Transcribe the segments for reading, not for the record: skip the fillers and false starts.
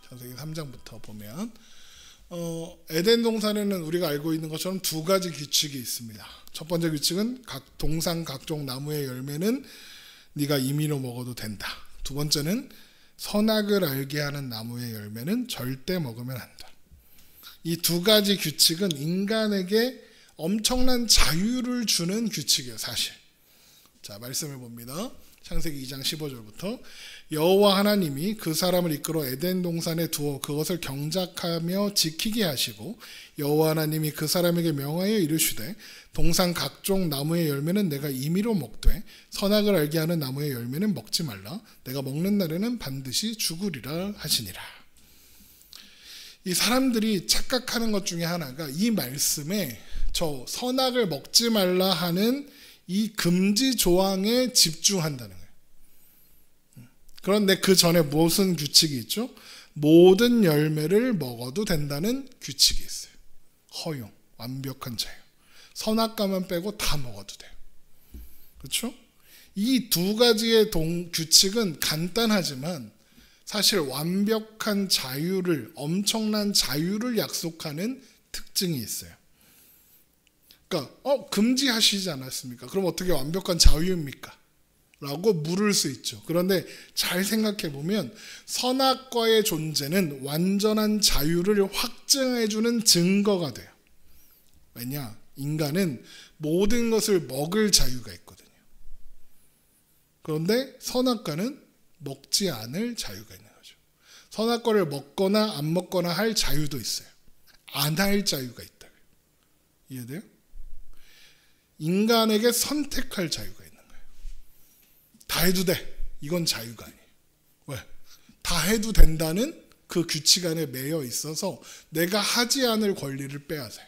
창세기 3장부터 보면 에덴 동산에는 우리가 알고 있는 것처럼 두 가지 규칙이 있습니다. 첫 번째 규칙은 동산 각종 나무의 열매는 네가 임의로 먹어도 된다. 두 번째는 선악을 알게 하는 나무의 열매는 절대 먹으면 안 된다. 이 두 가지 규칙은 인간에게 엄청난 자유를 주는 규칙이에요, 사실. 자, 말씀을 봅니다. 창세기 2장 15절부터 여호와 하나님이 그 사람을 이끌어 에덴 동산에 두어 그것을 경작하며 지키게 하시고 여호와 하나님이 그 사람에게 명하여 이르시되 동산 각종 나무의 열매는 내가 임의로 먹되 선악을 알게 하는 나무의 열매는 먹지 말라. 내가 먹는 날에는 반드시 죽으리라 하시니라. 이 사람들이 착각하는 것 중에 하나가 이 말씀에 저 선악을 먹지 말라 하는 이 금지 조항에 집중한다는 거예요. 그런데 그 전에 무슨 규칙이 있죠? 모든 열매를 먹어도 된다는 규칙이 있어요. 허용, 완벽한 자유. 선악과만 빼고 다 먹어도 돼요. 그렇죠? 이 두 가지의 규칙은 간단하지만 사실 완벽한 자유를, 엄청난 자유를 약속하는 특징이 있어요. 그러니까 금지하시지 않았습니까? 그럼 어떻게 완벽한 자유입니까? 라고 물을 수 있죠. 그런데 잘 생각해 보면 선악과의 존재는 완전한 자유를 확증해주는 증거가 돼요. 왜냐? 인간은 모든 것을 먹을 자유가 있거든요. 그런데 선악과는 먹지 않을 자유가 있는 거죠. 선악과를 먹거나 안 먹거나 할 자유도 있어요. 안 할 자유가 있다. 이해돼요? 인간에게 선택할 자유가 있는 거예요. 다 해도 돼. 이건 자유가 아니에요. 왜? 다 해도 된다는 그 규칙 안에 매여 있어서 내가 하지 않을 권리를 빼앗아요.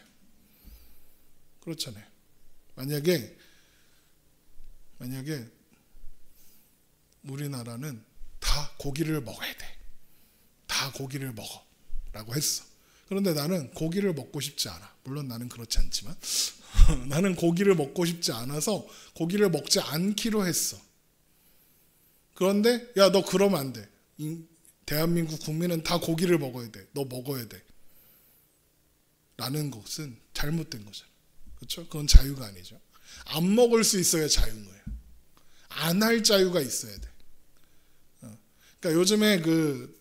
그렇잖아요. 만약에 우리나라는 다 고기를 먹어야 돼. 다 고기를 먹어. 라고 했어. 그런데 나는 고기를 먹고 싶지 않아. 물론 나는 그렇지 않지만 나는 고기를 먹고 싶지 않아서 고기를 먹지 않기로 했어. 그런데 야, 너 그러면 안 돼. 대한민국 국민은 다 고기를 먹어야 돼. 너 먹어야 돼. 라는 것은 잘못된 거잖아. 그렇죠? 그건 자유가 아니죠. 안 먹을 수 있어야 자유인 거예요. 안 할 자유가 있어야 돼. 그러니까 요즘에 그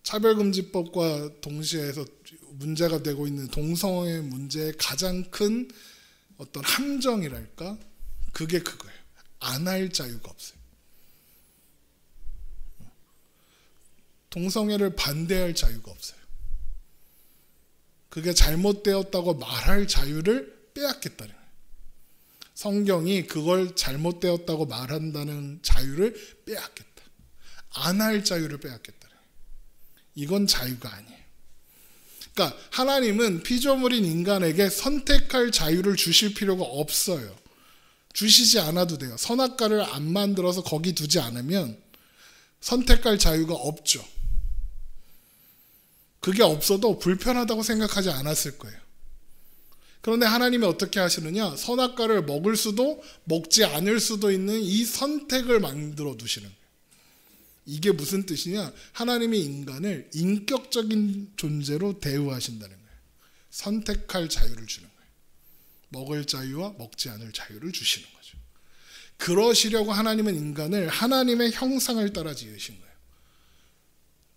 차별금지법과 동시에서 문제가 되고 있는 동성애 문제의 가장 큰 어떤 함정이랄까? 그게 그거예요. 안 할 자유가 없어요. 동성애를 반대할 자유가 없어요. 그게 잘못되었다고 말할 자유를 빼앗겠다는 거예요. 성경이 그걸 잘못되었다고 말한다는 자유를 빼앗겠다. 안 할 자유를 빼앗겠다는 거예요. 이건 자유가 아니에요. 그러니까 하나님은 피조물인 인간에게 선택할 자유를 주실 필요가 없어요. 주시지 않아도 돼요. 선악과를 안 만들어서 거기 두지 않으면 선택할 자유가 없죠. 그게 없어도 불편하다고 생각하지 않았을 거예요. 그런데 하나님이 어떻게 하시느냐? 선악과를 먹을 수도 먹지 않을 수도 있는 이 선택을 만들어 두시는 거예요. 이게 무슨 뜻이냐? 하나님이 인간을 인격적인 존재로 대우하신다는 거예요. 선택할 자유를 주는 거예요. 먹을 자유와 먹지 않을 자유를 주시는 거죠. 그러시려고 하나님은 인간을 하나님의 형상을 따라 지으신 거예요.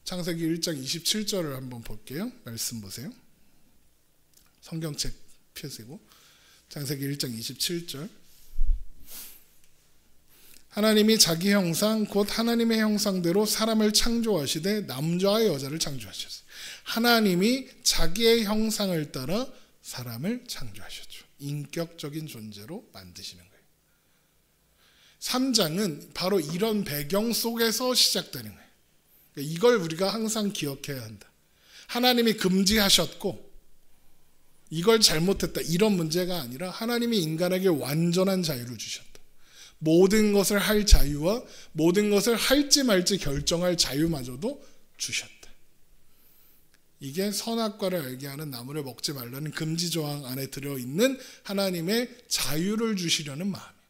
창세기 1장 27절을 한번 볼게요. 말씀 보세요. 성경책 펴시고 창세기 1장 27절. 하나님이 자기 형상 곧 하나님의 형상대로 사람을 창조하시되 남자와 여자를 창조하셨어요. 하나님이 자기의 형상을 따라 사람을 창조하셨죠. 인격적인 존재로 만드시는 거예요. 3장은 바로 이런 배경 속에서 시작되는 거예요. 이걸 우리가 항상 기억해야 한다. 하나님이 금지하셨고 이걸 잘못했다. 이런 문제가 아니라 하나님이 인간에게 완전한 자유를 주셨다. 모든 것을 할 자유와 모든 것을 할지 말지 결정할 자유마저도 주셨다. 이게 선악과를 알게 하는 나무를 먹지 말라는 금지 조항 안에 들어있는 하나님의 자유를 주시려는 마음이에요.